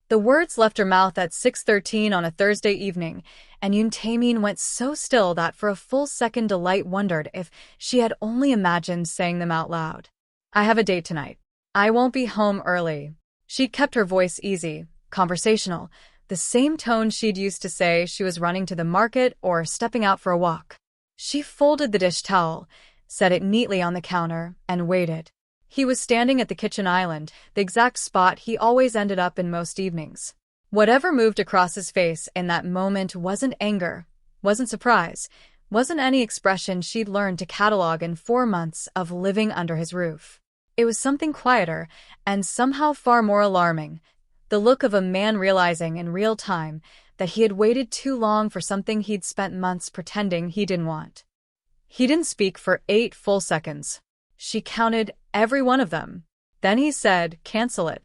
The words left her mouth at 6:13 on a Thursday evening, and Yoon Taemin went so still that for a full second Delight wondered if she had only imagined saying them out loud. "I have a date tonight. I won't be home early." She'd kept her voice easy, conversational, the same tone she'd used to say she was running to the market or stepping out for a walk. She folded the dish towel, set it neatly on the counter, and waited. He was standing at the kitchen island, the exact spot he always ended up in most evenings. Whatever moved across his face in that moment wasn't anger, wasn't surprise, wasn't any expression she'd learned to catalog in 4 months of living under his roof. It was something quieter and somehow far more alarming, the look of a man realizing in real time that he had waited too long for something he'd spent months pretending he didn't want. He didn't speak for 8 full seconds. She counted every one of them. Then he said, "Cancel it."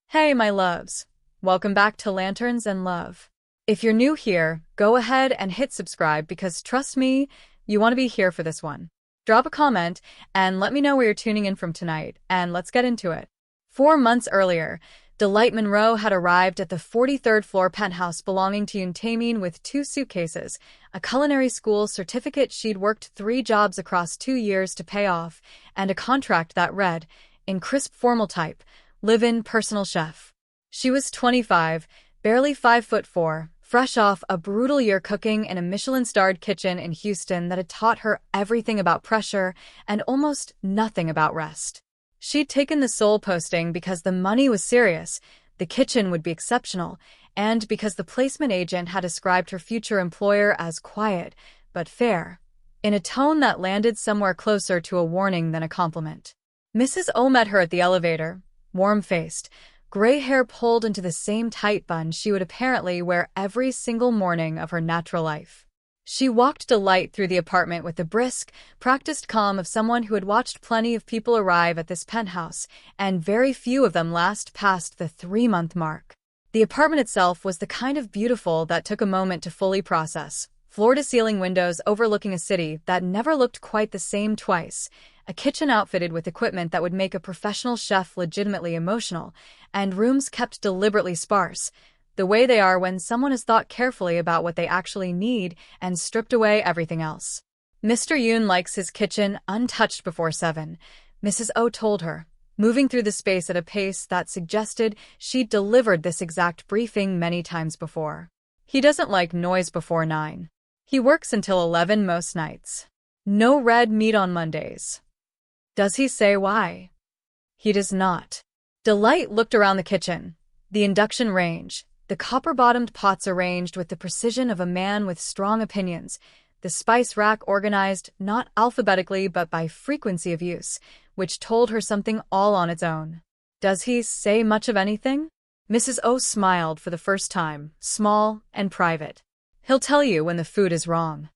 "Hey, my loves. Welcome back to Lanterns and Love. If you're new here, go ahead and hit subscribe because trust me, you want to be here for this one. Drop a comment and let me know where you're tuning in from tonight, and let's get into it." 4 months earlier, Delight Monroe had arrived at the 43rd floor penthouse belonging to Yoon Taemin with 2 suitcases, a culinary school certificate she'd worked 3 jobs across 2 years to pay off, and a contract that read, in crisp formal type, "Live-in personal chef." She was 25, barely 5'4", fresh off a brutal year cooking in a Michelin-starred kitchen in Houston that had taught her everything about pressure and almost nothing about rest. She'd taken the Seoul posting because the money was serious, the kitchen would be exceptional, and because the placement agent had described her future employer as quiet, but fair, in a tone that landed somewhere closer to a warning than a compliment. Mrs. O met her at the elevator, warm-faced, gray hair pulled into the same tight bun she would apparently wear every single morning of her natural life. She walked Delight through the apartment with the brisk, practiced calm of someone who had watched plenty of people arrive at this penthouse, and very few of them last past the 3-month mark. The apartment itself was the kind of beautiful that took a moment to fully process. Floor-to-ceiling windows overlooking a city that never looked quite the same twice, a kitchen outfitted with equipment that would make a professional chef legitimately emotional, and rooms kept deliberately sparse, the way they are when someone has thought carefully about what they actually need and stripped away everything else. "Mr. Yoon likes his kitchen untouched before 7, Mrs. O told her, moving through the space at a pace that suggested she'd delivered this exact briefing many times before. "He doesn't like noise before 9. He works until 11 most nights. No red meat on Mondays." "Does he say why?" "He does not." Delight looked around the kitchen, the induction range, the copper-bottomed pots arranged with the precision of a man with strong opinions, the spice rack organized not alphabetically but by frequency of use, which told her something all on its own. "Does he say much of anything?" Mrs. O smiled for the first time, small and private. "He'll tell you when the food is wrong."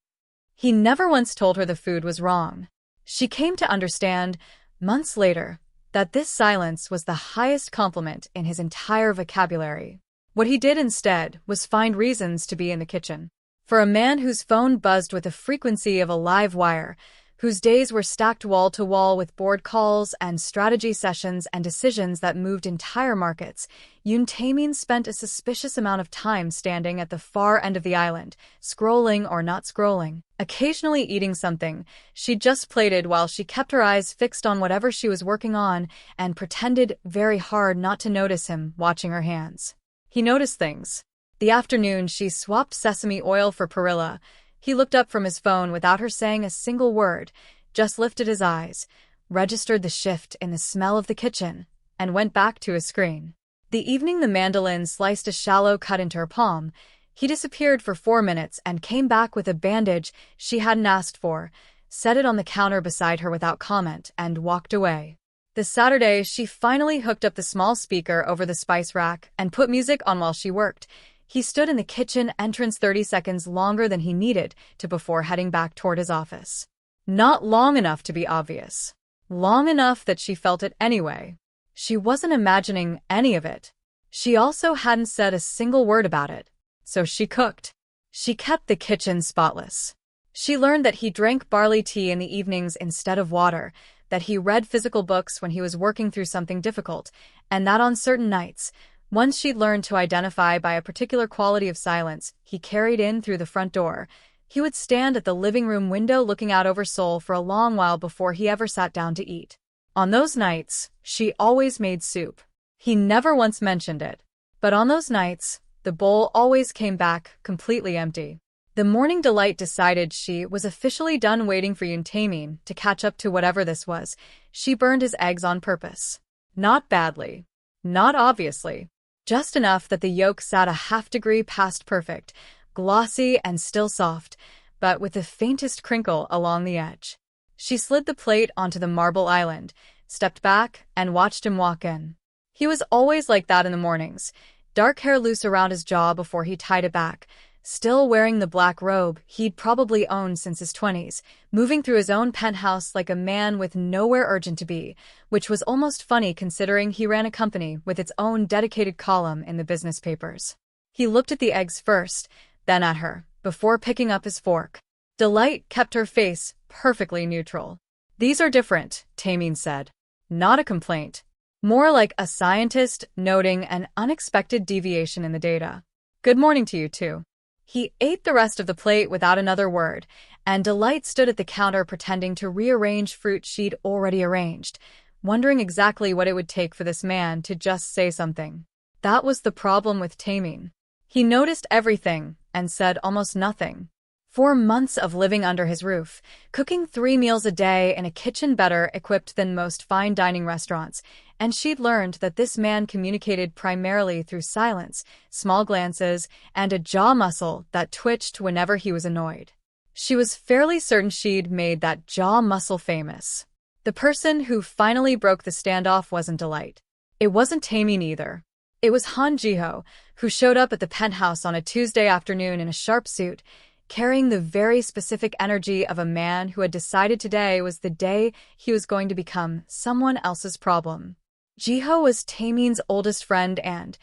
He never once told her the food was wrong. She came to understand, months later, that this silence was the highest compliment in his entire vocabulary. What he did instead was find reasons to be in the kitchen. For a man whose phone buzzed with the frequency of a live wire, whose days were stacked wall to wall with board calls and strategy sessions and decisions that moved entire markets, Yoon Taemin spent a suspicious amount of time standing at the far end of the island, scrolling or not scrolling, occasionally eating something she'd just plated while she kept her eyes fixed on whatever she was working on and pretended very hard not to notice him watching her hands. He noticed things. The afternoon she swapped sesame oil for perilla, he looked up from his phone without her saying a single word, just lifted his eyes, registered the shift in the smell of the kitchen, and went back to his screen. The evening the mandolin sliced a shallow cut into her palm, he disappeared for 4 minutes and came back with a bandage she hadn't asked for, set it on the counter beside her without comment, and walked away. The Saturday, she finally hooked up the small speaker over the spice rack and put music on while she worked. He stood in the kitchen entrance 30 seconds longer than he needed to before heading back toward his office. Not long enough to be obvious. Long enough that she felt it anyway. She wasn't imagining any of it. She also hadn't said a single word about it. So she cooked. She kept the kitchen spotless. She learned that he drank barley tea in the evenings instead of water, that he read physical books when he was working through something difficult, and that on certain nights, Once she'd learned to identify by a particular quality of silence he carried in through the front door, he would stand at the living room window looking out over Seoul for a long while before he ever sat down to eat. On those nights, she always made soup. He never once mentioned it. But on those nights, the bowl always came back completely empty. The morning Delight decided she was officially done waiting for Yoon Taemin to catch up to whatever this was. She burned his eggs on purpose. Not badly. Not obviously. Just enough that the yolk sat a half-degree past perfect, glossy and still soft, but with the faintest crinkle along the edge. She slid the plate onto the marble island, stepped back, and watched him walk in. He was always like that in the mornings, dark hair loose around his jaw before he tied it back, still wearing the black robe he'd probably owned since his 20s, moving through his own penthouse like a man with nowhere urgent to be, which was almost funny considering he ran a company with its own dedicated column in the business papers. He looked at the eggs first, then at her, before picking up his fork. Delight kept her face perfectly neutral. "These are different," Taemin said. Not a complaint. More like a scientist noting an unexpected deviation in the data. "Good morning to you, too." He ate the rest of the plate without another word, and Delight stood at the counter pretending to rearrange fruit she'd already arranged, wondering exactly what it would take for this man to just say something. That was the problem with Taemin. He noticed everything and said almost nothing. 4 months of living under his roof, cooking 3 meals a day in a kitchen better equipped than most fine dining restaurants, and she'd learned that this man communicated primarily through silence, small glances, and a jaw muscle that twitched whenever he was annoyed. She was fairly certain she'd made that jaw muscle famous. The person who finally broke the standoff wasn't Delight. It wasn't Taemin either. It was Han Jiho, who showed up at the penthouse on a Tuesday afternoon in a sharp suit, carrying the very specific energy of a man who had decided today was the day he was going to become someone else's problem. Jiho was Taemin's oldest friend and,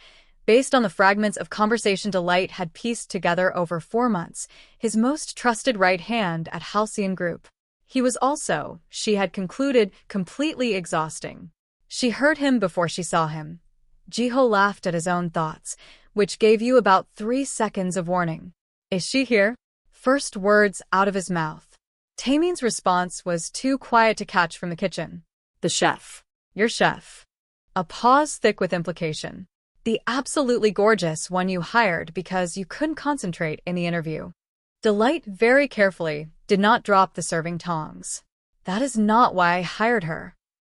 based on the fragments of conversation Delight had pieced together over 4 months, his most trusted right hand at Halcyon Group. He was also, she had concluded, completely exhausting. She heard him before she saw him. Jiho laughed at his own thoughts, which gave you about 3 seconds of warning. "Is she here?" First words out of his mouth. Taemin's response was too quiet to catch from the kitchen. "The chef." "Your chef." A pause thick with implication. "The absolutely gorgeous one you hired because you couldn't concentrate in the interview." Delight very carefully did not drop the serving tongs. "That is not why I hired her."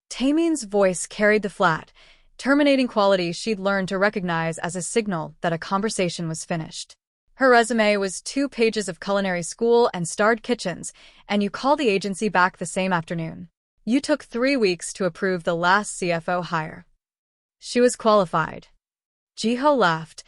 Taemin's voice carried the flat, terminating quality she'd learned to recognize as a signal that a conversation was finished. Her resume was 2 pages of culinary school and starred kitchens, and you called the agency back the same afternoon. You took 3 weeks to approve the last CFO hire. She was qualified. Jiho laughed,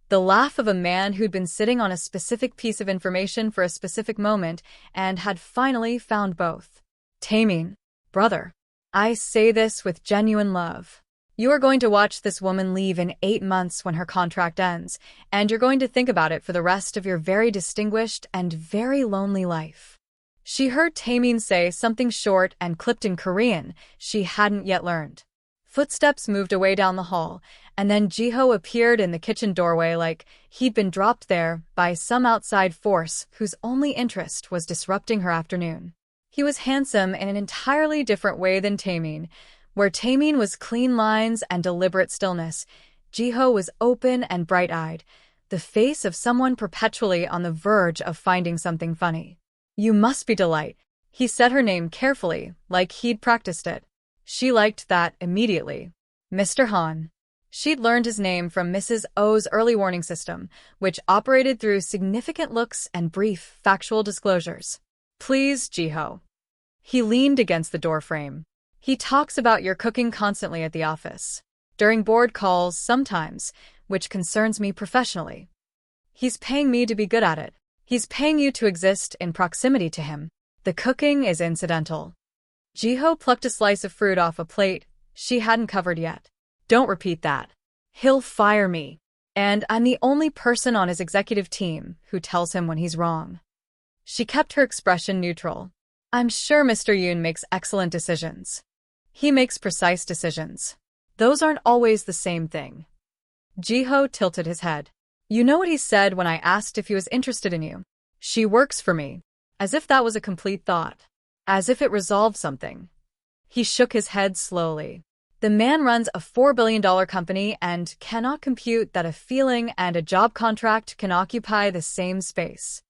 the laugh of a man who'd been sitting on a specific piece of information for a specific moment and had finally found both. "Taemin, brother, I say this with genuine love. You are going to watch this woman leave in 8 months when her contract ends, and you're going to think about it for the rest of your very distinguished and very lonely life." She heard Taemin say something short and clipped in Korean she hadn't yet learned. Footsteps moved away down the hall, and then Jiho appeared in the kitchen doorway like he'd been dropped there by some outside force whose only interest was disrupting her afternoon. He was handsome in an entirely different way than Taemin. Where Taemin was clean lines and deliberate stillness, Jiho was open and bright-eyed, the face of someone perpetually on the verge of finding something funny. "You must be Delight." He said her name carefully, like he'd practiced it. She liked that immediately. "Mr. Han." She'd learned his name from Mrs. O's early warning system, which operated through significant looks and brief, factual disclosures. "Please, Jiho." He leaned against the doorframe. "He talks about your cooking constantly at the office. During board calls, sometimes, which concerns me professionally. He's paying me to be good at it. He's paying you to exist in proximity to him. The cooking is incidental." Jiho plucked a slice of fruit off a plate she hadn't covered yet. "Don't repeat that. He'll fire me. And I'm the only person on his executive team who tells him when he's wrong." She kept her expression neutral. "I'm sure Mr. Yoon makes excellent decisions. He makes precise decisions. Those aren't always the same thing." Jiho tilted his head. You know what he said when I asked if he was interested in you? She works for me. As if that was a complete thought. As if it resolved something. He shook his head slowly. The man runs a $4 billion company and cannot compute that a feeling and a job contract can occupy the same space.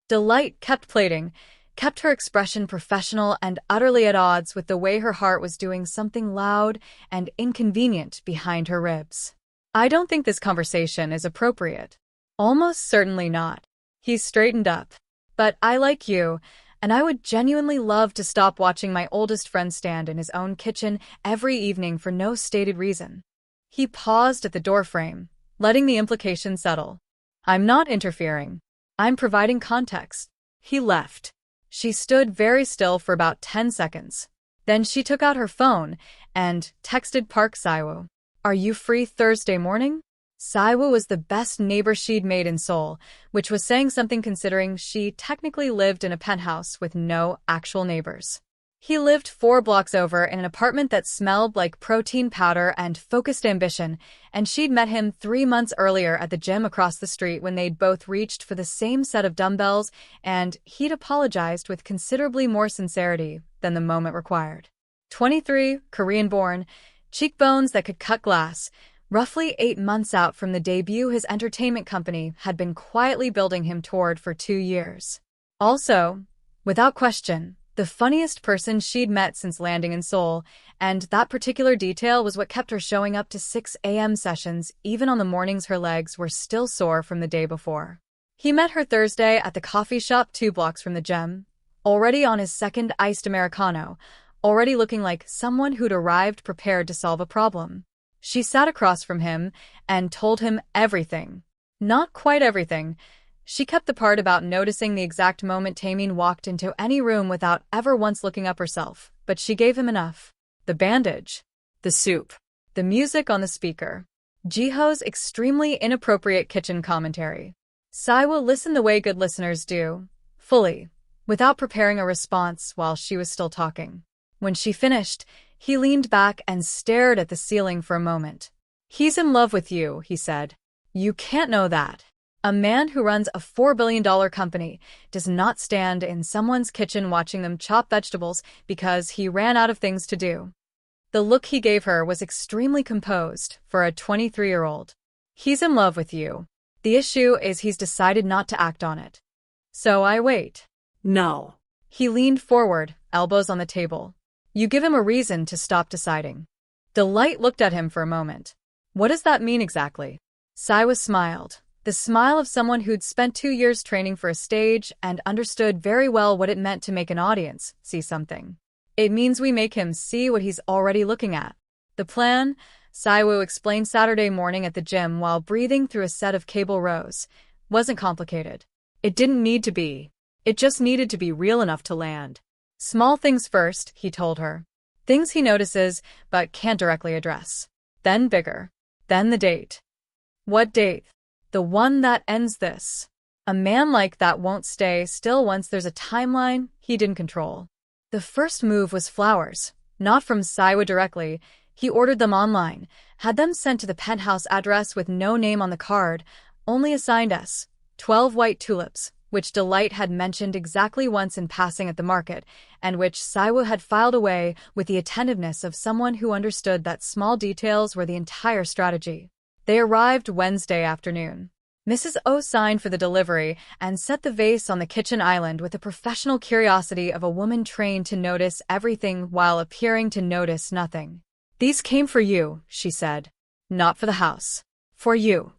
Delight kept plating, kept her expression professional and utterly at odds with the way her heart was doing something loud and inconvenient behind her ribs. I don't think this conversation is appropriate. Almost certainly not. He straightened up. But I like you, and I would genuinely love to stop watching my oldest friend stand in his own kitchen every evening for no stated reason. He paused at the doorframe, letting the implication settle. I'm not interfering. I'm providing context. He left. She stood very still for about 10 seconds. Then she took out her phone and texted Park Siwoo. Are you free Thursday morning? Siwoo was the best neighbor she'd made in Seoul, which was saying something considering she technically lived in a penthouse with no actual neighbors. He lived 4 blocks over in an apartment that smelled like protein powder and focused ambition, and she'd met him 3 months earlier at the gym across the street when they'd both reached for the same set of dumbbells, and he'd apologized with considerably more sincerity than the moment required. 23, Korean-born, cheekbones that could cut glass. Roughly 8 months out from the debut his entertainment company had been quietly building him toward for 2 years. Also, without question, the funniest person she'd met since landing in Seoul, and that particular detail was what kept her showing up to 6 a.m. sessions even on the mornings her legs were still sore from the day before. He met her Thursday at the coffee shop 2 blocks from the gym, already on his second iced Americano, already looking like someone who'd arrived prepared to solve a problem. She sat across from him and told him everything. Not quite everything. She kept the part about noticing the exact moment Taemin walked into any room without ever once looking up herself, but she gave him enough. The bandage. The soup. The music on the speaker. Jiho's extremely inappropriate kitchen commentary. Siwoo listened the way good listeners do, fully, without preparing a response while she was still talking. When she finished, he leaned back and stared at the ceiling for a moment. He's in love with you, he said. You can't know that. A man who runs a $4 billion company does not stand in someone's kitchen watching them chop vegetables because he ran out of things to do. The look he gave her was extremely composed for a 23-year-old. He's in love with you. The issue is he's decided not to act on it. So I wait. No. He leaned forward, elbows on the table. You give him a reason to stop deciding. Delight looked at him for a moment. What does that mean exactly? Siwoo smiled. The smile of someone who'd spent 2 years training for a stage and understood very well what it meant to make an audience see something. It means we make him see what he's already looking at. The plan, Siwoo explained Saturday morning at the gym while breathing through a set of cable rows, wasn't complicated. It didn't need to be. It just needed to be real enough to land. Small things first, he told her. Things he notices but can't directly address. Then bigger. Then the date. What date? The one that ends this. A man like that won't stay still once there's a timeline he didn't control. The first move was flowers, not from Siwoo directly. He ordered them online, had them sent to the penthouse address with no name on the card, only assigned S. 12 white tulips, which Delight had mentioned exactly once in passing at the market, and which Siwoo had filed away with the attentiveness of someone who understood that small details were the entire strategy. They arrived Wednesday afternoon. Mrs. O signed for the delivery and set the vase on the kitchen island with the professional curiosity of a woman trained to notice everything while appearing to notice nothing. These came for you, she said. Not for the house. For you.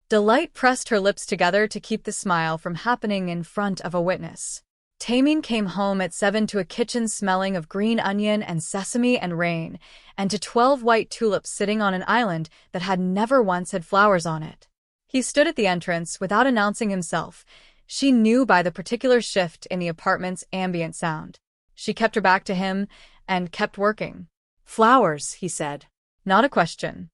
Delight pressed her lips together to keep the smile from happening in front of a witness. Taemin came home at 7 to a kitchen smelling of green onion and sesame and rain, and to 12 white tulips sitting on an island that had never once had flowers on it. He stood at the entrance without announcing himself. She knew by the particular shift in the apartment's ambient sound. She kept her back to him and kept working. Flowers, he said. Not a question.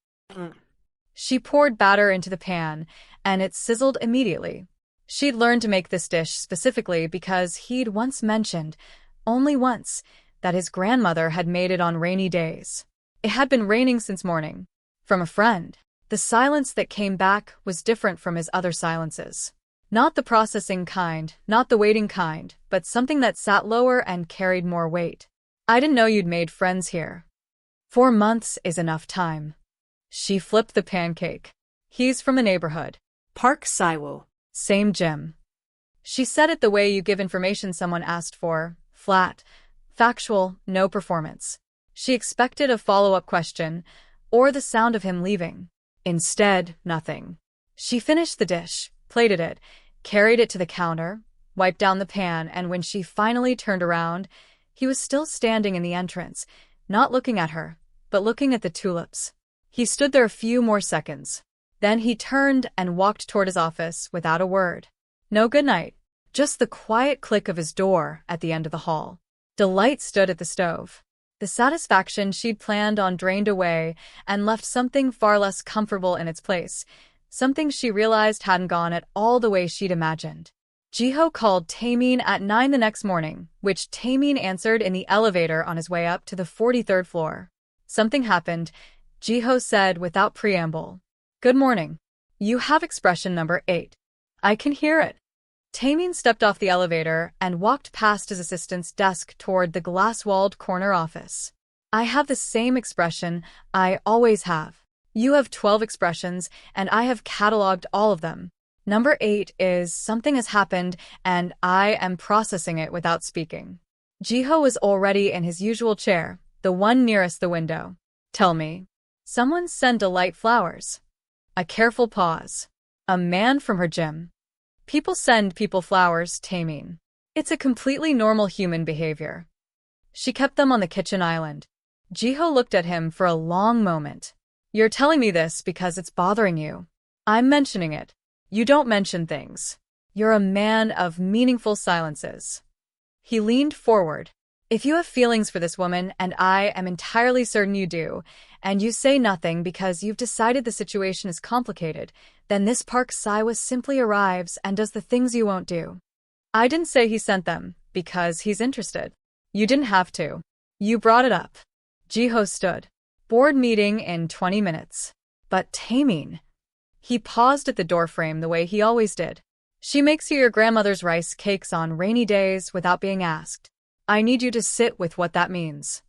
She poured batter into the pan, and it sizzled immediately. She'd learned to make this dish specifically because he'd once mentioned, only once, that his grandmother had made it on rainy days. It had been raining since morning. From a friend. The silence that came back was different from his other silences. Not the processing kind, not the waiting kind, but something that sat lower and carried more weight. I didn't know you'd made friends here. 4 months is enough time. She flipped the pancake. He's from the neighborhood. Park Siwo. Same gym. She said it the way you give information someone asked for, flat, factual, no performance. She expected a follow-up question, or the sound of him leaving. Instead, nothing. She finished the dish, plated it, carried it to the counter, wiped down the pan, and when she finally turned around, he was still standing in the entrance, not looking at her, but looking at the tulips. He stood there a few more seconds. Then he turned and walked toward his office without a word. No goodnight, just the quiet click of his door at the end of the hall. Delight stood at the stove. The satisfaction she'd planned on drained away and left something far less comfortable in its place, something she realized hadn't gone at all the way she'd imagined. Jiho called Taemin at 9 the next morning, which Taemin answered in the elevator on his way up to the 43rd floor. Something happened, Jiho said without preamble. Good morning. You have expression number 8. I can hear it. Taemin stepped off the elevator and walked past his assistant's desk toward the glass-walled corner office. I have the same expression I always have. You have 12 expressions, and I have cataloged all of them. Number 8 is something has happened, and I am processing it without speaking. Jiho was already in his usual chair, the one nearest the window. Tell me. Someone sent Delight flowers. A careful pause. A man from her gym. People send people flowers, Taemin. It's a completely normal human behavior. She kept them on the kitchen island. Jiho looked at him for a long moment. You're telling me this because it's bothering you. I'm mentioning it. You don't mention things. You're a man of meaningful silences. He leaned forward. If you have feelings for this woman, and I am entirely certain you do, and you say nothing because you've decided the situation is complicated, then this Park Siwa simply arrives and does the things you won't do. I didn't say he sent them, because he's interested. You didn't have to. You brought it up. Jiho stood. Board meeting in 20 minutes. But Taemin. He paused at the doorframe the way he always did. She makes you your grandmother's rice cakes on rainy days without being asked. I need you to sit with what that means.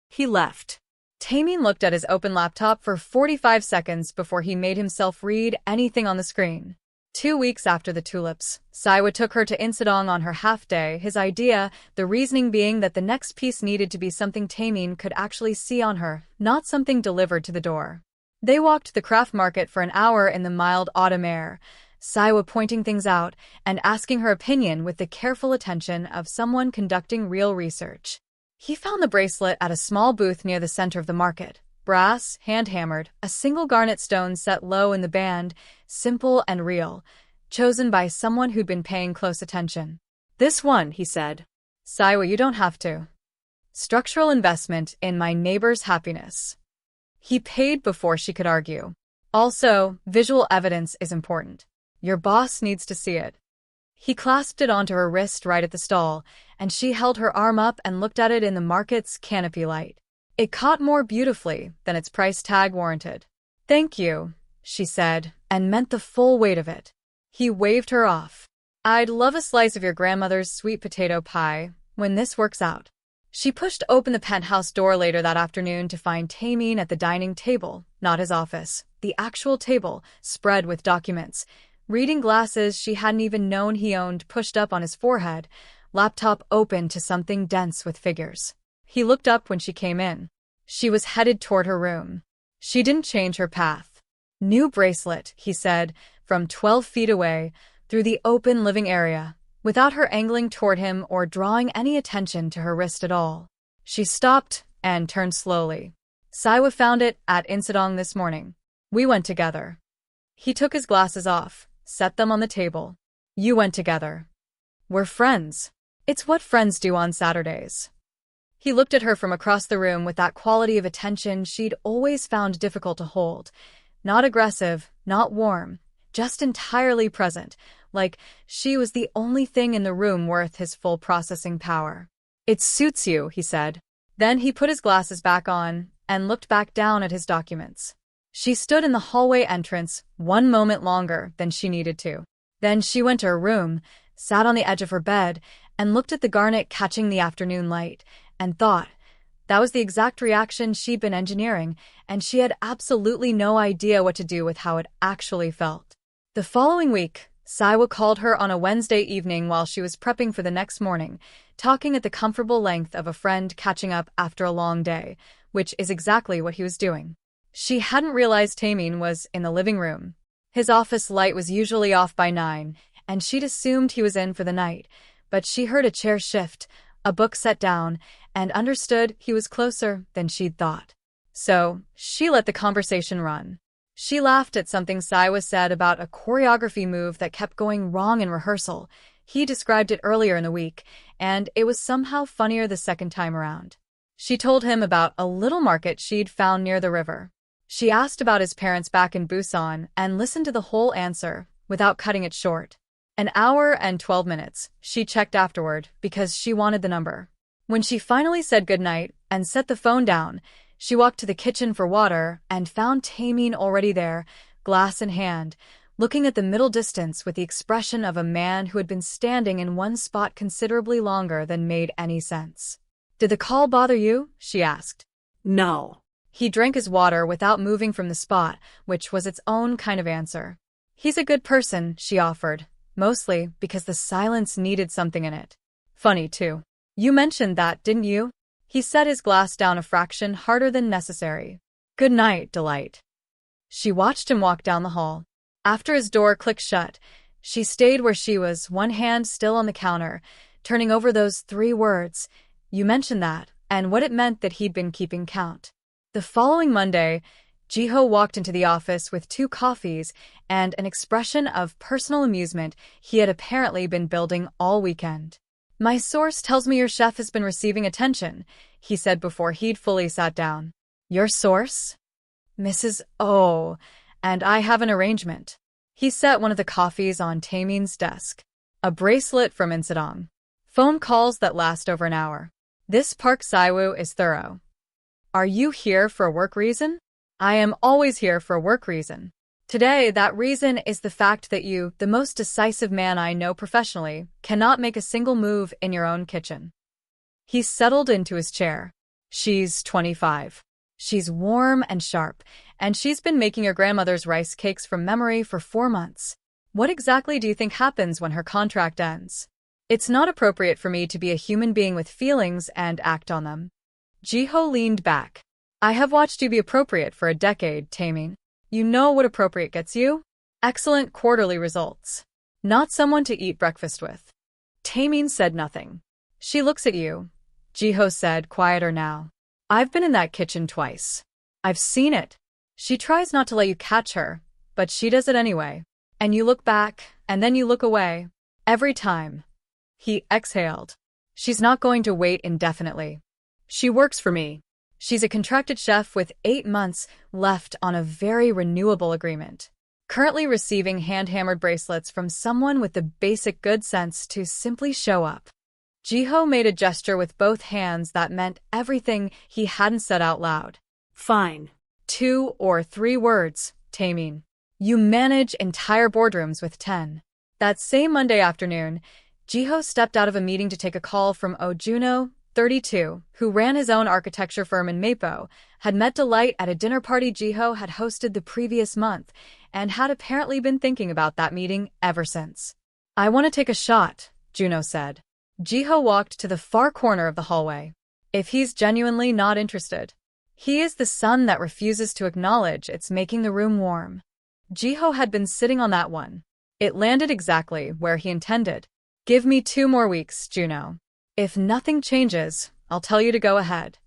He left. Taemin looked at his open laptop for 45 seconds before he made himself read anything on the screen. 2 weeks after the tulips, Siwa took her to Insadong on her half-day, his idea, the reasoning being that the next piece needed to be something Taemin could actually see on her, not something delivered to the door. They walked the craft market for an hour in the mild autumn air, Siwa pointing things out and asking her opinion with the careful attention of someone conducting real research. He found the bracelet at a small booth near the center of the market. Brass, hand-hammered, a single garnet stone set low in the band, simple and real, chosen by someone who'd been paying close attention. This one, he said. Siwa, you don't have to. Structural investment in my neighbor's happiness. He paid before she could argue. Also, visual evidence is important. Your boss needs to see it. He clasped it onto her wrist right at the stall, and she held her arm up and looked at it in the market's canopy light. It caught more beautifully than its price tag warranted. Thank you, she said, and meant the full weight of it. He waved her off. I'd love a slice of your grandmother's sweet potato pie when this works out. She pushed open the penthouse door later that afternoon to find Taemin at the dining table, not his office, the actual table, spread with documents. Reading glasses she hadn't even known he owned pushed up on his forehead, laptop open to something dense with figures. He looked up when she came in. She was headed toward her room. She didn't change her path. New bracelet, he said, from 12 feet away, through the open living area, without her angling toward him or drawing any attention to her wrist at all. She stopped and turned slowly. Siwa found it at Insadong this morning. We went together. He took his glasses off, set them on the table. You went together. We're friends. It's what friends do on Saturdays. He looked at her from across the room with that quality of attention she'd always found difficult to hold. Not aggressive, not warm, just entirely present, like she was the only thing in the room worth his full processing power. It suits you, he said. Then he put his glasses back on and looked back down at his documents. She stood in the hallway entrance 1 moment longer than she needed to. Then she went to her room, sat on the edge of her bed, and looked at the garnet catching the afternoon light, and thought. That was the exact reaction she'd been engineering, and she had absolutely no idea what to do with how it actually felt. The following week, Saiwa called her on a Wednesday evening while she was prepping for the next morning, talking at the comfortable length of a friend catching up after a long day, which is exactly what he was doing. She hadn't realized Taemin was in the living room. His office light was usually off by 9, and she'd assumed he was in for the night, but she heard a chair shift, a book set down, and understood he was closer than she'd thought. So, she let the conversation run. She laughed at something Saiwa said about a choreography move that kept going wrong in rehearsal. He described it earlier in the week, and it was somehow funnier the second time around. She told him about a little market she'd found near the river. She asked about his parents back in Busan and listened to the whole answer, without cutting it short. An hour and 12 minutes, she checked afterward, because she wanted the number. When she finally said goodnight and set the phone down, she walked to the kitchen for water and found Taemin already there, glass in hand, looking at the middle distance with the expression of a man who had been standing in one spot considerably longer than made any sense. "Did the call bother you?" she asked. No. He drank his water without moving from the spot, which was its own kind of answer. "He's a good person," she offered, mostly because the silence needed something in it. "Funny, too. You mentioned that, didn't you?" He set his glass down a fraction harder than necessary. "Good night, Delight." She watched him walk down the hall. After his door clicked shut, she stayed where she was, one hand still on the counter, turning over those 3 words. You mentioned that, and what it meant that he'd been keeping count. The following Monday, Jiho walked into the office with 2 coffees and an expression of personal amusement he had apparently been building all weekend. "My source tells me your chef has been receiving attention," he said before he'd fully sat down. "Your source?" "Mrs. O, and I have an arrangement." He set one of the coffees on Taemin's desk. "A bracelet from Insadong. Phone calls that last over an hour. This Park Saiwoo is thorough. Are you here for a work reason?" "I am always here for a work reason. Today, that reason is the fact that you, the most decisive man I know professionally, cannot make a single move in your own kitchen." He settled into his chair. "She's 25. She's warm and sharp, and she's been making your grandmother's rice cakes from memory for 4 months. What exactly do you think happens when her contract ends? It's not appropriate for me to be a human being with feelings and act on them." Jiho leaned back. "I have watched you be appropriate for a decade, Taemin. You know what appropriate gets you? Excellent quarterly results. Not someone to eat breakfast with." Taemin said nothing. "She looks at you," Jiho said, quieter now. "I've been in that kitchen twice. I've seen it. She tries not to let you catch her, but she does it anyway. And you look back, and then you look away. Every time." He exhaled. "She's not going to wait indefinitely. She works for me. She's a contracted chef with 8 months left on a very renewable agreement. Currently receiving hand-hammered bracelets from someone with the basic good sense to simply show up." Jiho made a gesture with both hands that meant everything he hadn't said out loud. Fine. 2 or 3 words, Taemin. You manage entire boardrooms with 10. That same Monday afternoon, Jiho stepped out of a meeting to take a call from Oh Juno, 32, who ran his own architecture firm in Mapo, had met Delight at a dinner party Jiho had hosted the previous month, and had apparently been thinking about that meeting ever since. "I want to take a shot," Juno said. Jiho walked to the far corner of the hallway. "If he's genuinely not interested. He is the sun that refuses to acknowledge it's making the room warm." Jiho had been sitting on that one. It landed exactly where he intended. "Give me 2 more weeks, Juno. If nothing changes, I'll tell you to go ahead."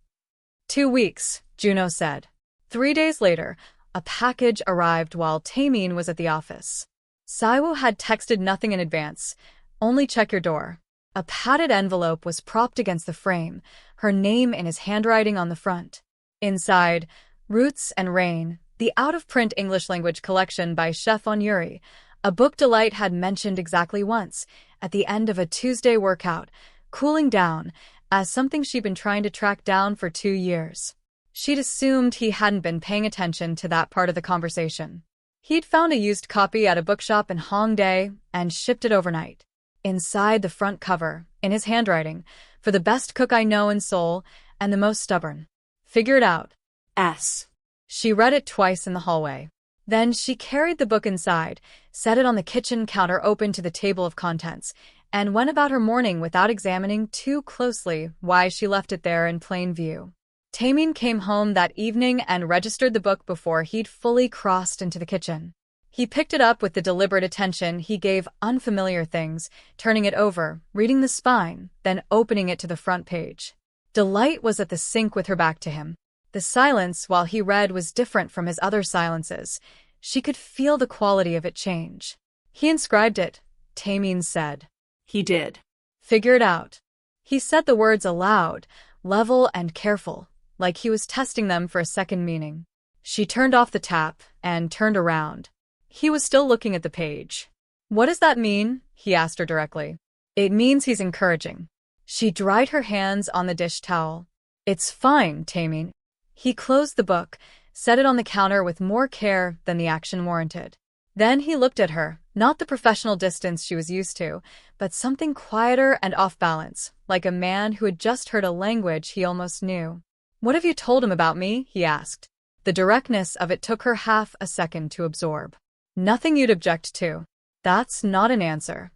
2 weeks, Juno said. 3 days later, a package arrived while Taemin was at the office. Saiwoo had texted nothing in advance, only check your door. A padded envelope was propped against the frame, her name in his handwriting on the front. Inside, Roots and Rain, the out-of-print English-language collection by Chef On Yuri, a book Delight had mentioned exactly once, at the end of a Tuesday workout, cooling down, as something she'd been trying to track down for 2 years. She'd assumed he hadn't been paying attention to that part of the conversation. He'd found a used copy at a bookshop in Hongdae and shipped it overnight. Inside the front cover, in his handwriting, "For the best cook I know in Seoul and the most stubborn. Figure it out. S." She read it twice in the hallway. Then she carried the book inside, set it on the kitchen counter open to the table of contents, and went about her morning without examining too closely why she left it there in plain view. Taemin came home that evening and registered the book before he'd fully crossed into the kitchen. He picked it up with the deliberate attention he gave unfamiliar things, turning it over, reading the spine, then opening it to the front page. Delight was at the sink with her back to him. The silence while he read was different from his other silences. She could feel the quality of it change. "He inscribed it," Taemin said. He did. "Figure it out." He said the words aloud, level and careful, like he was testing them for a second meaning. She turned off the tap and turned around. He was still looking at the page. "What does that mean?" he asked her directly. "It means he's encouraging." She dried her hands on the dish towel. "It's fine, Taemin." He closed the book, set it on the counter with more care than the action warranted. Then he looked at her, not the professional distance she was used to, but something quieter and off-balance, like a man who had just heard a language he almost knew. "What have you told him about me?" he asked. The directness of it took her half a second to absorb. "Nothing you'd object to." "That's not an answer."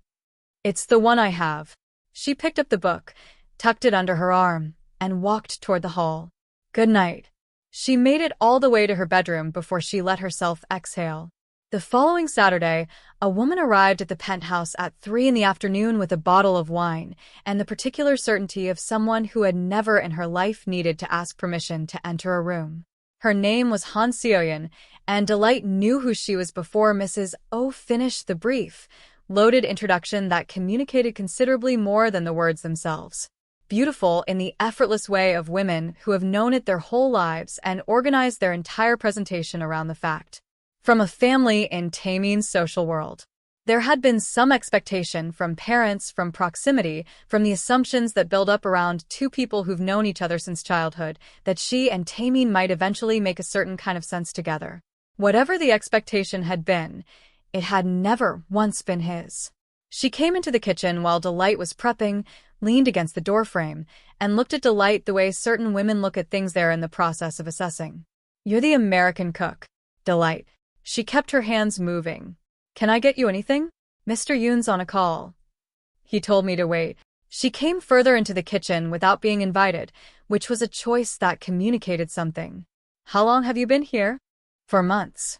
"It's the one I have." She picked up the book, tucked it under her arm, and walked toward the hall. "Good night." She made it all the way to her bedroom before she let herself exhale. The following Saturday, a woman arrived at the penthouse at 3 in the afternoon with a bottle of wine and the particular certainty of someone who had never in her life needed to ask permission to enter a room. Her name was Han Seoyeon, and Delight knew who she was before Mrs. O finished the brief, loaded introduction that communicated considerably more than the words themselves. Beautiful in the effortless way of women who have known it their whole lives and organized their entire presentation around the fact. From a family in Taemin's social world. There had been some expectation from parents, from proximity, from the assumptions that build up around two people who've known each other since childhood, that she and Taemin might eventually make a certain kind of sense together. Whatever the expectation had been, it had never once been his. She came into the kitchen while Delight was prepping, leaned against the doorframe, and looked at Delight the way certain women look at things they're in the process of assessing. "You're the American cook, Delight." She kept her hands moving. "Can I get you anything? Mr. Yoon's on a call. He told me to wait." She came further into the kitchen without being invited, which was a choice that communicated something. "How long have you been here?" "For months."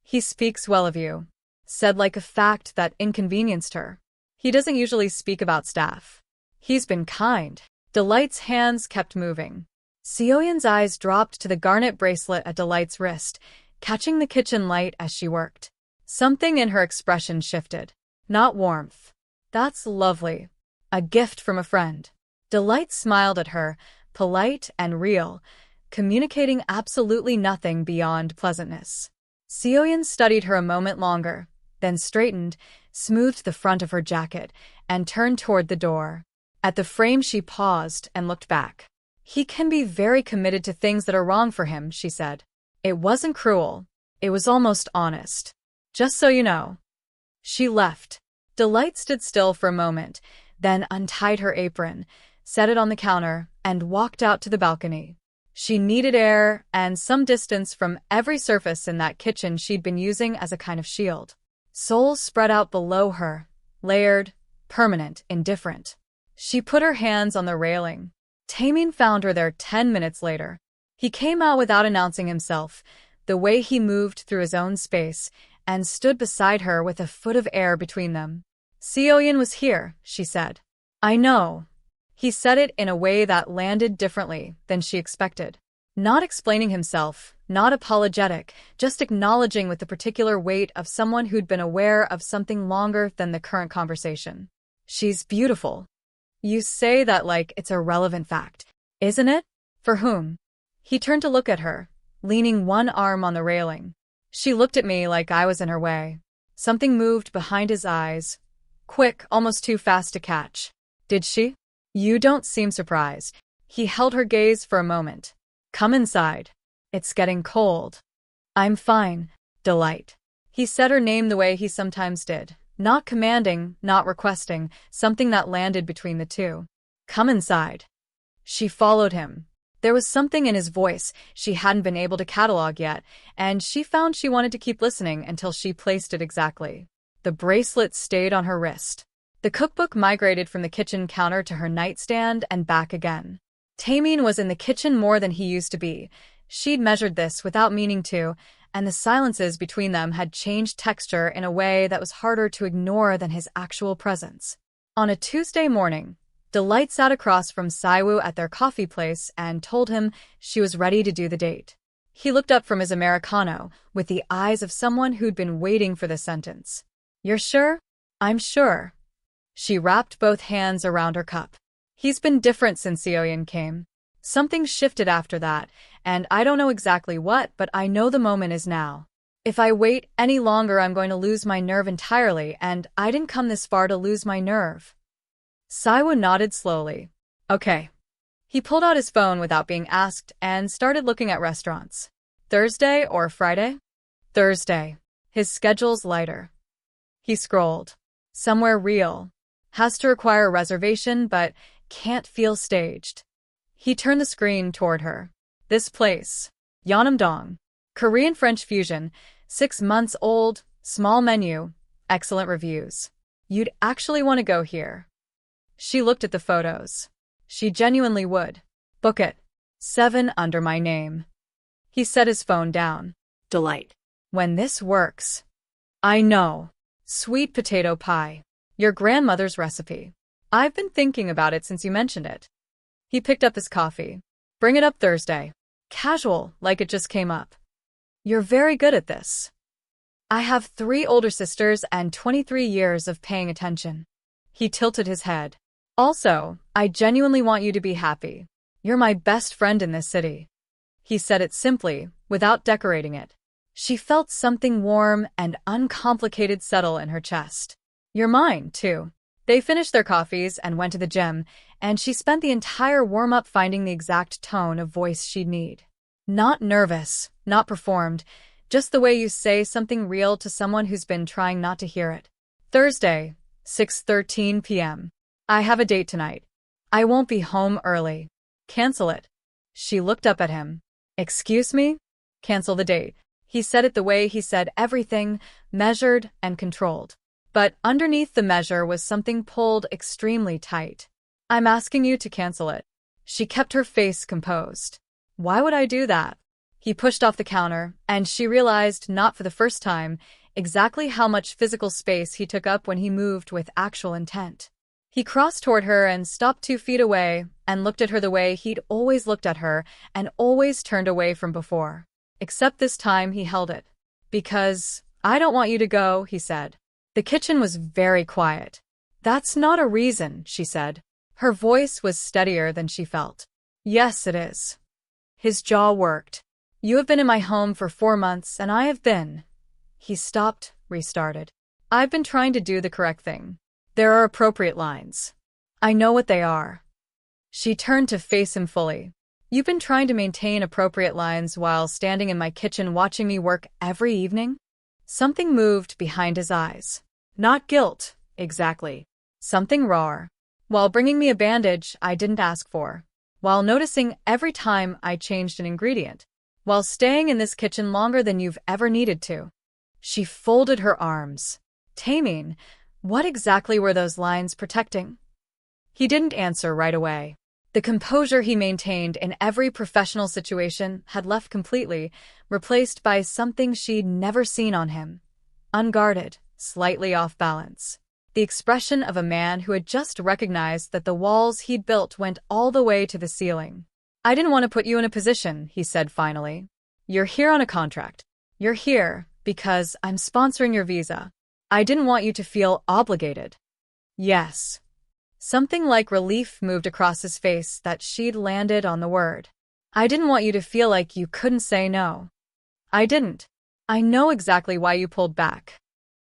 "He speaks well of you," said like a fact that inconvenienced her. "He doesn't usually speak about staff." "He's been kind." Delight's hands kept moving. Seoyeon's eyes dropped to the garnet bracelet at Delight's wrist, catching the kitchen light as she worked. Something in her expression shifted. Not warmth. "That's lovely. A gift from a friend." Delight smiled at her, polite and real, communicating absolutely nothing beyond pleasantness. Seoyeon studied her a moment longer, then straightened, smoothed the front of her jacket, and turned toward the door. At the frame she paused and looked back. "He can be very committed to things that are wrong for him," she said. "It wasn't cruel. It was almost honest. Just so you know." She left. Delight stood still for a moment, then untied her apron, set it on the counter, and walked out to the balcony. She needed air and some distance from every surface in that kitchen she'd been using as a kind of shield. Souls spread out below her, layered, permanent, indifferent. She put her hands on the railing. Taemin found her there 10 minutes later. He came out without announcing himself, the way he moved through his own space, and stood beside her with a foot of air between them. "Seoyeon was here," she said. "I know." He said it in a way that landed differently than she expected. Not explaining himself, not apologetic, just acknowledging with the particular weight of someone who'd been aware of something longer than the current conversation. "She's beautiful." "You say that like it's a relevant fact, isn't it?" "For whom?" He turned to look at her, leaning one arm on the railing. She looked at me like I was in her way. Something moved behind his eyes. Quick, almost too fast to catch. "Did she?" "You don't seem surprised." He held her gaze for a moment. Come inside. It's getting cold. I'm fine, Delight. He said her name the way he sometimes did. Not commanding, not requesting, something that landed between the two. Come inside. She followed him. There was something in his voice she hadn't been able to catalog yet, and she found she wanted to keep listening until she placed it exactly. The bracelet stayed on her wrist. The cookbook migrated from the kitchen counter to her nightstand and back again. Taemin was in the kitchen more than he used to be. She'd measured this without meaning to, and the silences between them had changed texture in a way that was harder to ignore than his actual presence. On a Tuesday morning, Delight sat across from Saiwoo at their coffee place and told him she was ready to do the date. He looked up from his Americano with the eyes of someone who'd been waiting for the sentence. You're sure? I'm sure. She wrapped both hands around her cup. He's been different since Seoyeon came. Something shifted after that, and I don't know exactly what, but I know the moment is now. If I wait any longer, I'm going to lose my nerve entirely, and I didn't come this far to lose my nerve. Saiwoo nodded slowly. Okay. He pulled out his phone without being asked and started looking at restaurants. Thursday or Friday? Thursday. His schedule's lighter. He scrolled. Somewhere real. Has to require a reservation, but can't feel staged. He turned the screen toward her. This place. Yeonnam-dong. Korean-French fusion. 6 months old. Small menu. Excellent reviews. You'd actually want to go here. She looked at the photos. She genuinely would. Book it. 7 under my name. He set his phone down. Delight. When this works. I know. Sweet potato pie. Your grandmother's recipe. I've been thinking about it since you mentioned it. He picked up his coffee. Bring it up Thursday. Casual, like it just came up. You're very good at this. I have 3 older sisters and 23 years of paying attention. He tilted his head. Also, I genuinely want you to be happy. You're my best friend in this city. He said it simply, without decorating it. She felt something warm and uncomplicated settle in her chest. You're mine, too. They finished their coffees and went to the gym, and she spent the entire warm-up finding the exact tone of voice she'd need. Not nervous, not performed, just the way you say something real to someone who's been trying not to hear it. Thursday, 6:13 p.m. I have a date tonight. I won't be home early. Cancel it. She looked up at him. Excuse me? Cancel the date. He said it the way he said everything, measured and controlled. But underneath the measure was something pulled extremely tight. I'm asking you to cancel it. She kept her face composed. Why would I do that? He pushed off the counter, and she realized, not for the first time, exactly how much physical space he took up when he moved with actual intent. He crossed toward her and stopped 2 feet away and looked at her the way he'd always looked at her and always turned away from before. Except this time he held it. Because, I don't want you to go, he said. The kitchen was very quiet. That's not a reason, she said. Her voice was steadier than she felt. Yes, it is. His jaw worked. You have been in my home for 4 months, and I have been. He stopped, restarted. I've been trying to do the correct thing. There are appropriate lines. I know what they are. She turned to face him fully. You've been trying to maintain appropriate lines while standing in my kitchen watching me work every evening? Something moved behind his eyes. Not guilt, exactly. Something raw. While bringing me a bandage I didn't ask for. While noticing every time I changed an ingredient. While staying in this kitchen longer than you've ever needed to. She folded her arms. Taemin, what exactly were those lines protecting? He didn't answer right away. The composure he maintained in every professional situation had left completely, replaced by something she'd never seen on him. Unguarded, slightly off balance. The expression of a man who had just recognized that the walls he'd built went all the way to the ceiling. I didn't want to put you in a position, he said finally. You're here on a contract. You're here because I'm sponsoring your visa. I didn't want you to feel obligated. Yes. Something like relief moved across his face that she'd landed on the word. I didn't want you to feel like you couldn't say no. I didn't. I know exactly why you pulled back.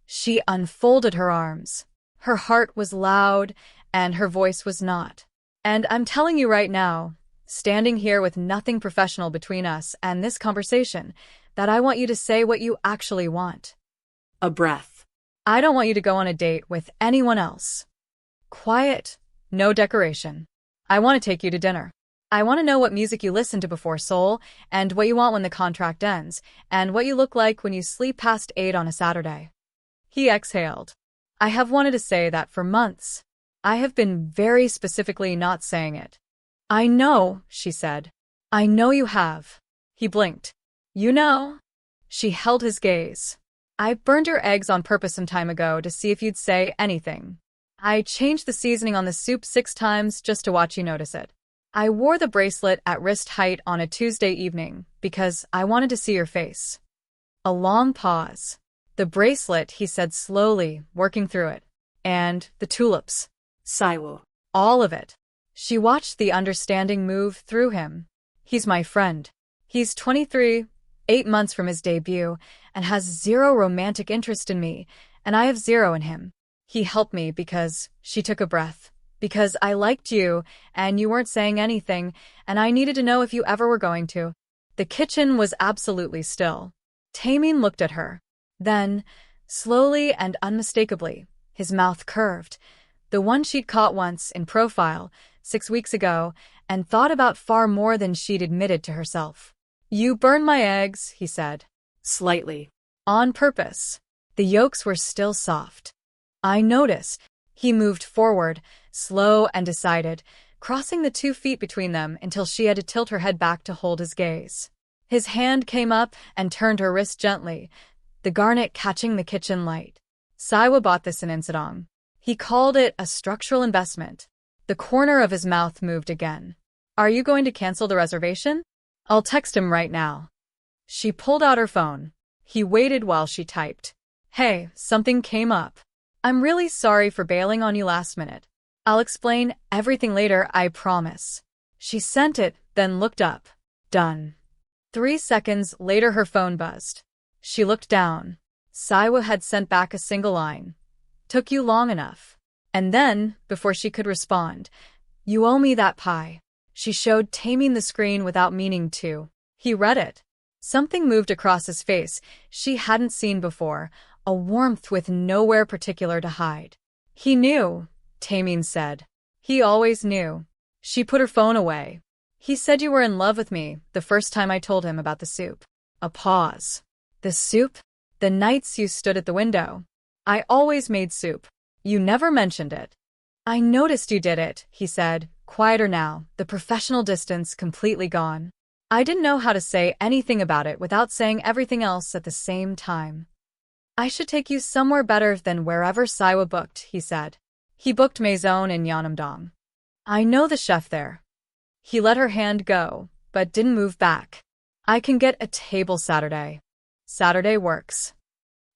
She unfolded her arms. Her heart was loud, and her voice was not. And I'm telling you right now, standing here with nothing professional between us and this conversation, that I want you to say what you actually want. A breath. I don't want you to go on a date with anyone else. Quiet, no decoration. I want to take you to dinner. I want to know what music you listen to before Seoul, and what you want when the contract ends, and what you look like when you sleep past 8 on a Saturday. He exhaled. I have wanted to say that for months. I have been very specifically not saying it. I know, she said. I know you have. He blinked. You know? She held his gaze. I burned your eggs on purpose some time ago to see if you'd say anything. I changed the seasoning on the soup 6 times just to watch you notice it. I wore the bracelet at wrist height on a Tuesday evening because I wanted to see your face. A long pause. The bracelet, he said slowly, working through it. And the tulips. Saiwoo. All of it. She watched the understanding move through him. He's my friend. He's 23, 8 months from his debut, and has 0 romantic interest in me, and I have 0 in him. He helped me because, she took a breath, because I liked you, and you weren't saying anything, and I needed to know if you ever were going to. The kitchen was absolutely still. Taemin looked at her. Then, slowly and unmistakably, his mouth curved, the one she'd caught once in profile, 6 weeks ago, and thought about far more than she'd admitted to herself. You burned my eggs, he said. Slightly. On purpose. The yolks were still soft. I noticed. He moved forward, slow and decided, crossing the 2 feet between them until she had to tilt her head back to hold his gaze. His hand came up and turned her wrist gently, the garnet catching the kitchen light. Saiwoo bought this in Insadong. He called it a structural investment. The corner of his mouth moved again. Are you going to cancel the reservation? I'll text him right now. She pulled out her phone. He waited while she typed. Hey, something came up. I'm really sorry for bailing on you last minute. I'll explain everything later, I promise. She sent it, then looked up. Done. 3 seconds later her phone buzzed. She looked down. Saiwoo had sent back a single line. Took you long enough. And then, before she could respond, you owe me that pie. She showed Taemin the screen without meaning to. He read it. Something moved across his face she hadn't seen before, a warmth with nowhere particular to hide. He knew, Taemin said. He always knew. She put her phone away. He said you were in love with me the first time I told him about the soup. A pause. The soup? The nights you stood at the window. I always made soup. You never mentioned it. I noticed you did it, he said, quieter now, the professional distance completely gone. I didn't know how to say anything about it without saying everything else at the same time. I should take you somewhere better than wherever Saiwoo booked, he said. He booked Maison in Yeonnam-dong. I know the chef there. He let her hand go, but didn't move back. I can get a table Saturday. Saturday works.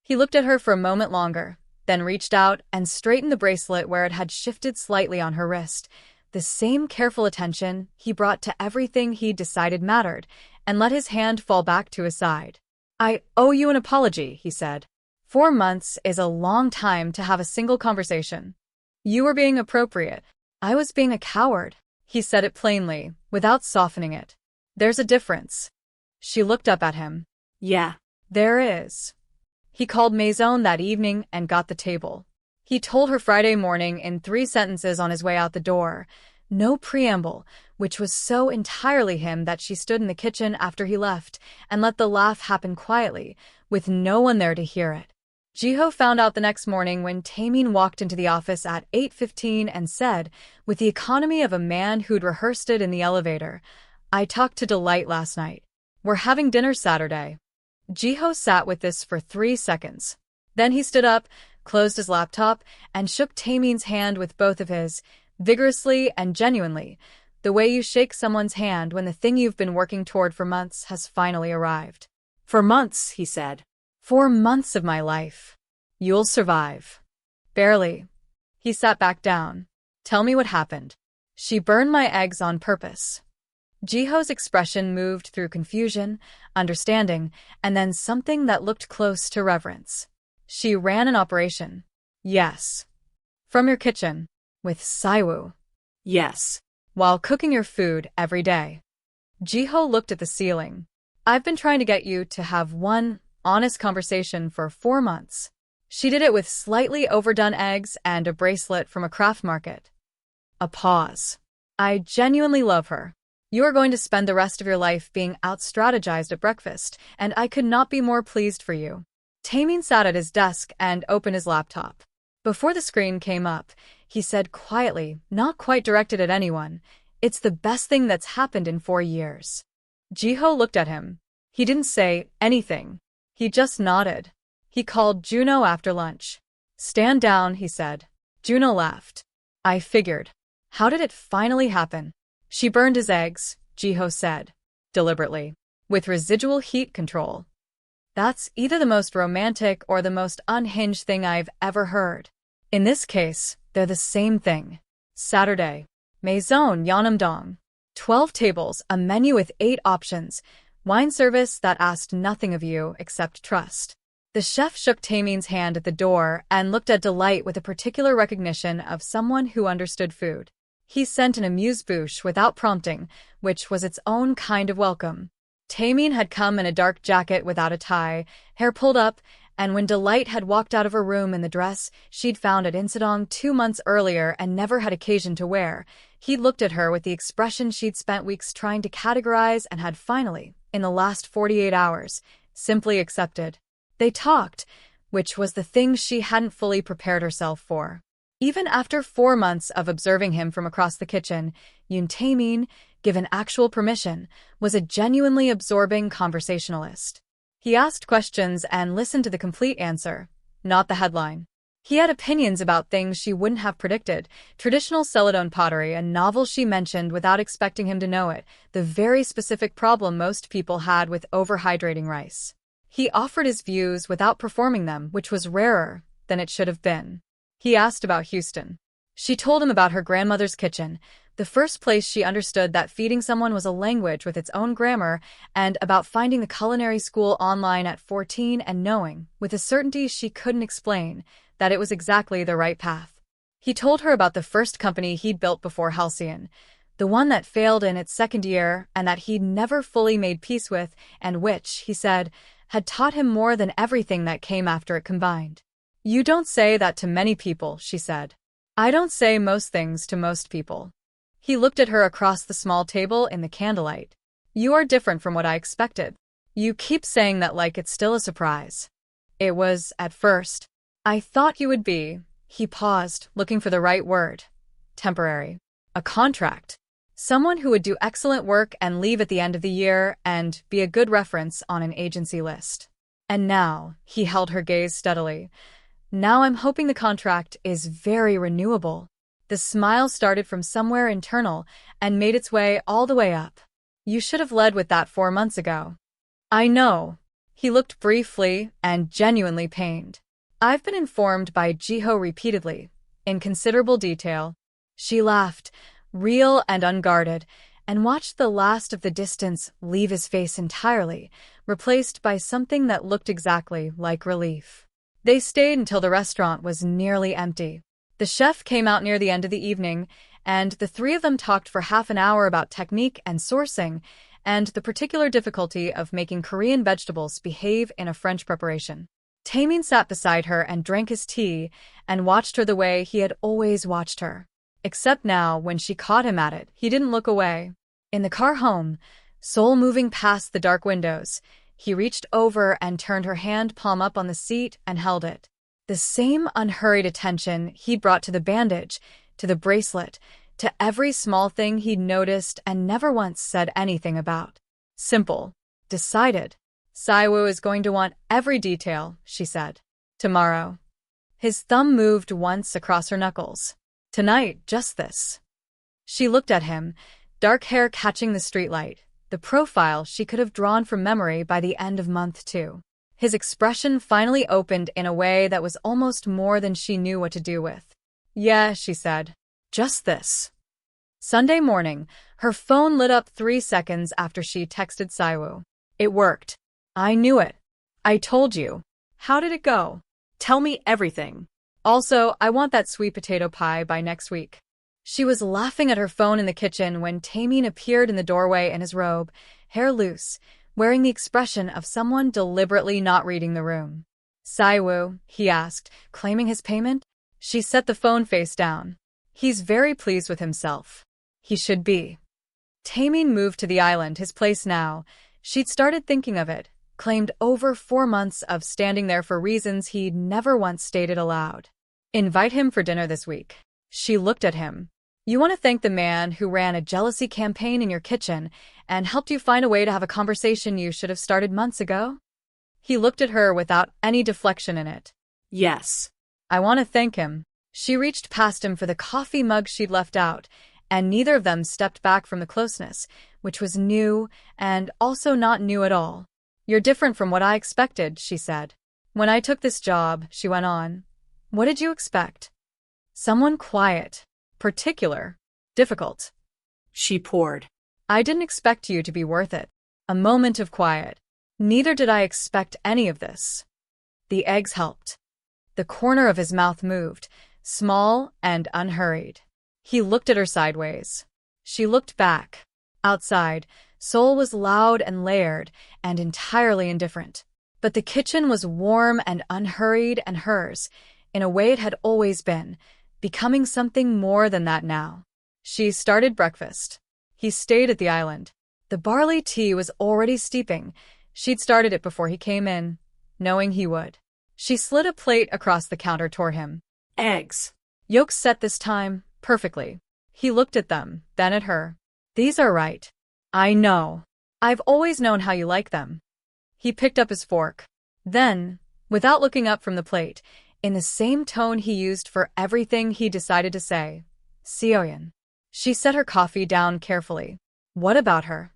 He looked at her for a moment longer, then reached out and straightened the bracelet where it had shifted slightly on her wrist, the same careful attention he brought to everything he decided mattered, and let his hand fall back to his side. I owe you an apology, he said. 4 months is a long time to have a single conversation. You were being appropriate. I was being a coward. He said it plainly, without softening it. There's a difference. She looked up at him. Yeah. There is. He called Maison that evening and got the table. He told her Friday morning in 3 sentences on his way out the door. No preamble, which was so entirely him that she stood in the kitchen after he left and let the laugh happen quietly, with no one there to hear it. Jiho found out the next morning when Taemin walked into the office at 8:15 and said, with the economy of a man who'd rehearsed it in the elevator, I talked to Delight last night. We're having dinner Saturday. Jiho sat with this for 3 seconds. Then he stood up, closed his laptop, and shook Taemin's hand with both of his, vigorously and genuinely, the way you shake someone's hand when the thing you've been working toward for months has finally arrived. For months, he said. 4 months of my life. You'll survive. Barely. He sat back down. Tell me what happened. She burned my eggs on purpose. Jiho's expression moved through confusion, understanding, and then something that looked close to reverence. She ran an operation. Yes. From your kitchen. With Saiwoo. Yes. while cooking your food every day. Jiho looked at the ceiling. I've been trying to get you to have one honest conversation for 4 months. She did it with slightly overdone eggs and a bracelet from a craft market. A pause. I genuinely love her. You are going to spend the rest of your life being out-strategized at breakfast, and I could not be more pleased for you. Taemin sat at his desk and opened his laptop. Before the screen came up, he said quietly, not quite directed at anyone, "It's the best thing that's happened in 4 years." Jiho looked at him. He didn't say anything. He just nodded. He called Juno after lunch. "Stand down," he said. Juno laughed. "I figured. How did it finally happen?" "She burned his eggs," Jiho said, deliberately, with residual heat control. That's either the most romantic or the most unhinged thing I've ever heard. In this case, they're the same thing. Saturday. Maison Yeonam-dong. 12 tables, a menu with 8 options, wine service that asked nothing of you except trust. The chef shook Taemin's hand at the door and looked at Delight with a particular recognition of someone who understood food. He sent an amuse-bouche without prompting, which was its own kind of welcome. Taemin had come in a dark jacket without a tie, hair pulled up, and when Delight had walked out of her room in the dress she'd found at Insadong 2 months earlier and never had occasion to wear, he looked at her with the expression she'd spent weeks trying to categorize and had finally, in the last 48 hours, simply accepted. They talked, which was the thing she hadn't fully prepared herself for. Even after 4 months of observing him from across the kitchen, Yoon Taemin, given actual permission, was a genuinely absorbing conversationalist. He asked questions and listened to the complete answer, not the headline. He had opinions about things she wouldn't have predicted, traditional Celadon pottery, a novel she mentioned without expecting him to know it, the very specific problem most people had with overhydrating rice. He offered his views without performing them, which was rarer than it should have been. He asked about Houston. She told him about her grandmother's kitchen, the first place she understood that feeding someone was a language with its own grammar, and about finding the culinary school online at 14 and knowing, with a certainty she couldn't explain, that it was exactly the right path. He told her about the first company he'd built before Halcyon, the one that failed in its second year and that he'd never fully made peace with, and which, he said, had taught him more than everything that came after it combined. "You don't say that to many people," she said. "I don't say most things to most people." He looked at her across the small table in the candlelight. "You are different from what I expected. You keep saying that like it's still a surprise." "It was, at first. I thought you would be." He paused, looking for the right word. "Temporary. A contract. Someone who would do excellent work and leave at the end of the year and be a good reference on an agency list. And now," he held her gaze steadily, "now I'm hoping the contract is very renewable." The smile started from somewhere internal and made its way all the way up. "You should have led with that 4 months ago." "I know." He looked briefly and genuinely pained. "I've been informed by Jiho repeatedly, in considerable detail." She laughed, real and unguarded, and watched the last of the distance leave his face entirely, replaced by something that looked exactly like relief. They stayed until the restaurant was nearly empty. The chef came out near the end of the evening, and the 3 of them talked for half an hour about technique and sourcing, and the particular difficulty of making Korean vegetables behave in a French preparation. Taemin sat beside her and drank his tea, and watched her the way he had always watched her. Except now, when she caught him at it, he didn't look away. In the car home, Seoul moving past the dark windows, he reached over and turned her hand palm up on the seat and held it. The same unhurried attention he'd brought to the bandage, to the bracelet, to every small thing he'd noticed and never once said anything about. Simple. Decided. "Saiwoo is going to want every detail," she said. "Tomorrow." His thumb moved once across her knuckles. "Tonight, just this." She looked at him, dark hair catching the streetlight, the profile she could have drawn from memory by the end of month 2. His expression finally opened in a way that was almost more than she knew what to do with. "Yeah," she said. "Just this." Sunday morning, her phone lit up 3 seconds after she texted Saiwoo. "It worked. I knew it. I told you." "How did it go?" "Tell me everything." "Also, I want that sweet potato pie by next week." She was laughing at her phone in the kitchen when Taemin appeared in the doorway in his robe, hair loose, wearing the expression of someone deliberately not reading the room. "Saiwoo," he asked, claiming his payment. She set the phone face down. "He's very pleased with himself. He should be." Taemin moved to the island, his place now. She'd started thinking of it, claimed over 4 months of standing there for reasons he'd never once stated aloud. "Invite him for dinner this week." She looked at him. "You want to thank the man who ran a jealousy campaign in your kitchen and helped you find a way to have a conversation you should have started months ago?" He looked at her without any deflection in it. Yes. "I want to thank him." She reached past him for the coffee mug she'd left out, and neither of them stepped back from the closeness, which was new and also not new at all. "You're different from what I expected," she said. "When I took this job," she went on, "what did you expect? Someone quiet, particular, difficult." She poured. "I didn't expect you to be worth it. A moment of quiet. Neither did I expect any of this." The eggs helped. The corner of his mouth moved, small and unhurried. He looked at her sideways. She looked back. Outside, Seoul was loud and layered and entirely indifferent. But the kitchen was warm and unhurried and hers, in a way it had always been, becoming something more than that now. She started breakfast. He stayed at the island. The barley tea was already steeping. She'd started it before he came in, knowing he would. She slid a plate across the counter toward him. "Eggs." "Yolks set this time, perfectly." He looked at them, then at her. "These are right." "I know. I've always known how you like them." He picked up his fork. Then, without looking up from the plate, in the same tone he used for everything he decided to say, "Seoyeon." She set her coffee down carefully. "What about her?"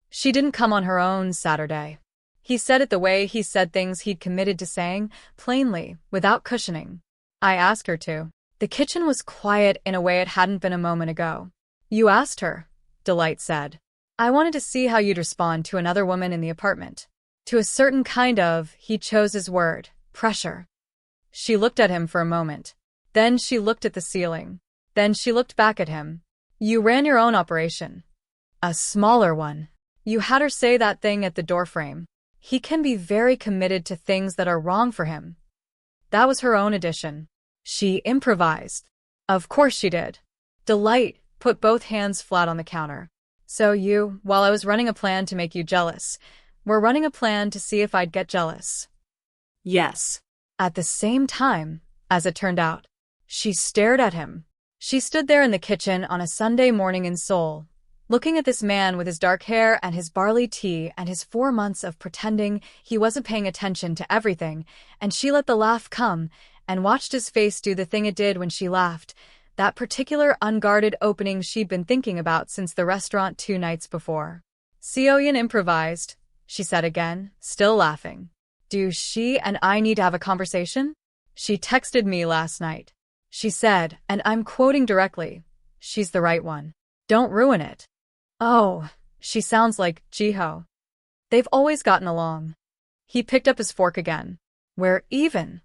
"She didn't come on her own Saturday." He said it the way he said things he'd committed to saying, plainly, without cushioning. "I asked her to." The kitchen was quiet in a way it hadn't been a moment ago. "You asked her," Delight said. "I wanted to see how you'd respond to another woman in the apartment. To a certain kind of," he chose his word, "pressure." She looked at him for a moment. Then she looked at the ceiling. Then she looked back at him. "You ran your own operation. A smaller one. You had her say that thing at the doorframe. He can be very committed to things that are wrong for him." That was her own addition. She improvised. Of course she did. Delight put both hands flat on the counter. "So you, while I was running a plan to make you jealous, were running a plan to see if I'd get jealous." Yes. At the same time, as it turned out. She stared at him. She stood there in the kitchen on a Sunday morning in Seoul, looking at this man with his dark hair and his barley tea and his 4 months of pretending he wasn't paying attention to everything, and she let the laugh come and watched his face do the thing it did when she laughed, that particular unguarded opening she'd been thinking about since the restaurant 2 nights before. "Seoyeon improvised," she said again, still laughing. "Do she and I need to have a conversation? She texted me last night. She said, and I'm quoting directly, she's the right one. Don't ruin it." "Oh, she sounds like Jiho." They've always gotten along. He picked up his fork again. "We're even."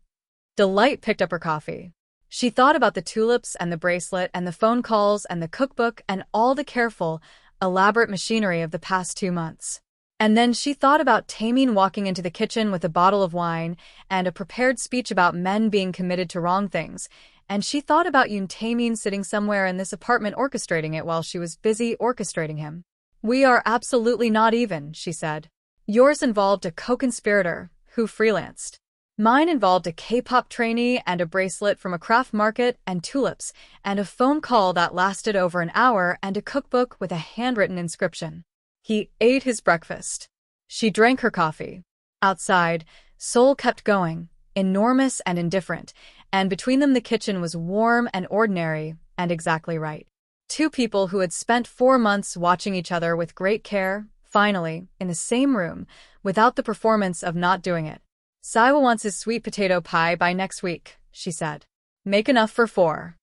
Delight picked up her coffee. She thought about the tulips and the bracelet and the phone calls and the cookbook and all the careful, elaborate machinery of the past 2 months. And then she thought about Taemin walking into the kitchen with a bottle of wine and a prepared speech about men being committed to wrong things, and she thought about Yoon Taemin sitting somewhere in this apartment orchestrating it while she was busy orchestrating him. "We are absolutely not even," she said. "Yours involved a co-conspirator who freelanced. Mine involved a K-pop trainee and a bracelet from a craft market and tulips and a phone call that lasted over an hour and a cookbook with a handwritten inscription." He ate his breakfast. She drank her coffee. Outside, Seoul kept going, enormous and indifferent, and between them the kitchen was warm and ordinary and exactly right. 2 people who had spent 4 months watching each other with great care, finally, in the same room, without the performance of not doing it. "Saiwa wants his sweet potato pie by next week," she said. "Make enough for 4.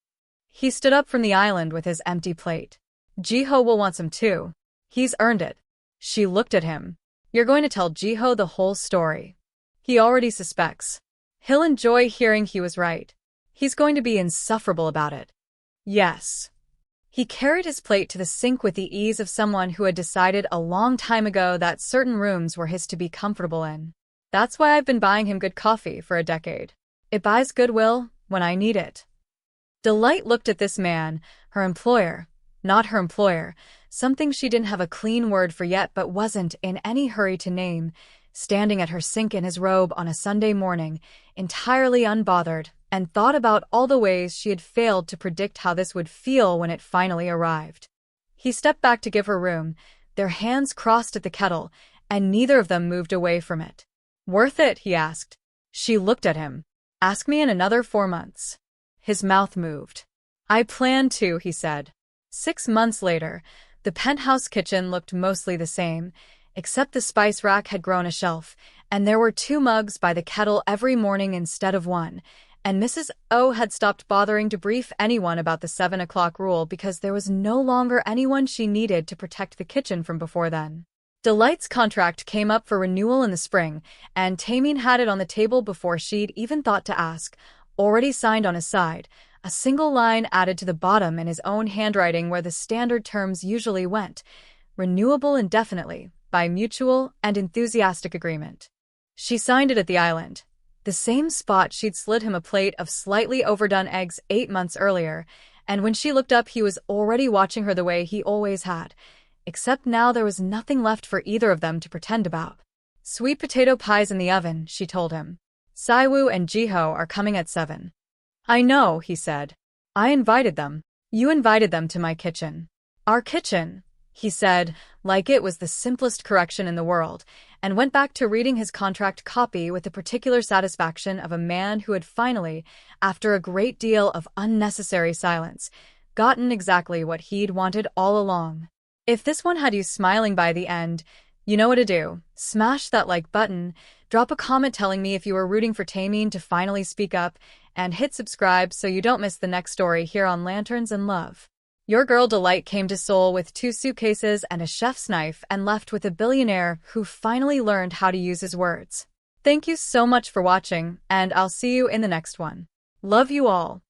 He stood up from the island with his empty plate. "Jiho will want some too. He's earned it." She looked at him. "You're going to tell Jiho the whole story. He already suspects. He'll enjoy hearing he was right. He's going to be insufferable about it." "Yes." He carried his plate to the sink with the ease of someone who had decided a long time ago that certain rooms were his to be comfortable in. That's why I've been buying him good coffee for a decade. It buys goodwill when I need it. Delight looked at this man, her employer, not her employer, something she didn't have a clean word for yet but wasn't in any hurry to name, standing at her sink in his robe on a Sunday morning, entirely unbothered, and thought about all the ways she had failed to predict how this would feel when it finally arrived. He stepped back to give her room, their hands crossed at the kettle, and neither of them moved away from it. "Worth it?" he asked. She looked at him. "Ask me in another 4 months." His mouth moved. "I plan to," he said. 6 months later, the penthouse kitchen looked mostly the same, except the spice rack had grown a shelf, and there were 2 mugs by the kettle every morning instead of 1, and Mrs. O had stopped bothering to brief anyone about the 7 o'clock rule because there was no longer anyone she needed to protect the kitchen from before then. Delight's contract came up for renewal in the spring, and Taemin had it on the table before she'd even thought to ask, already signed on his side, a single line added to the bottom in his own handwriting where the standard terms usually went, renewable indefinitely, by mutual and enthusiastic agreement. She signed it at the island, the same spot she'd slid him a plate of slightly overdone eggs 8 months earlier, and when she looked up he was already watching her the way he always had, except now there was nothing left for either of them to pretend about. "Sweet potato pie's in the oven," she told him. "Siwoo and Jiho are coming at 7. "I know," he said. "I invited them. You invited them to my kitchen." "Our kitchen," he said, like it was the simplest correction in the world, and went back to reading his contract copy with the particular satisfaction of a man who had finally, after a great deal of unnecessary silence, gotten exactly what he'd wanted all along. If this one had you smiling by the end, you know what to do. Smash that like button, drop a comment telling me if you were rooting for Taemin to finally speak up, and hit subscribe so you don't miss the next story here on Lanterns and Love. Your girl Delight came to Seoul with 2 suitcases and a chef's knife and left with a billionaire who finally learned how to use his words. Thank you so much for watching, and I'll see you in the next one. Love you all.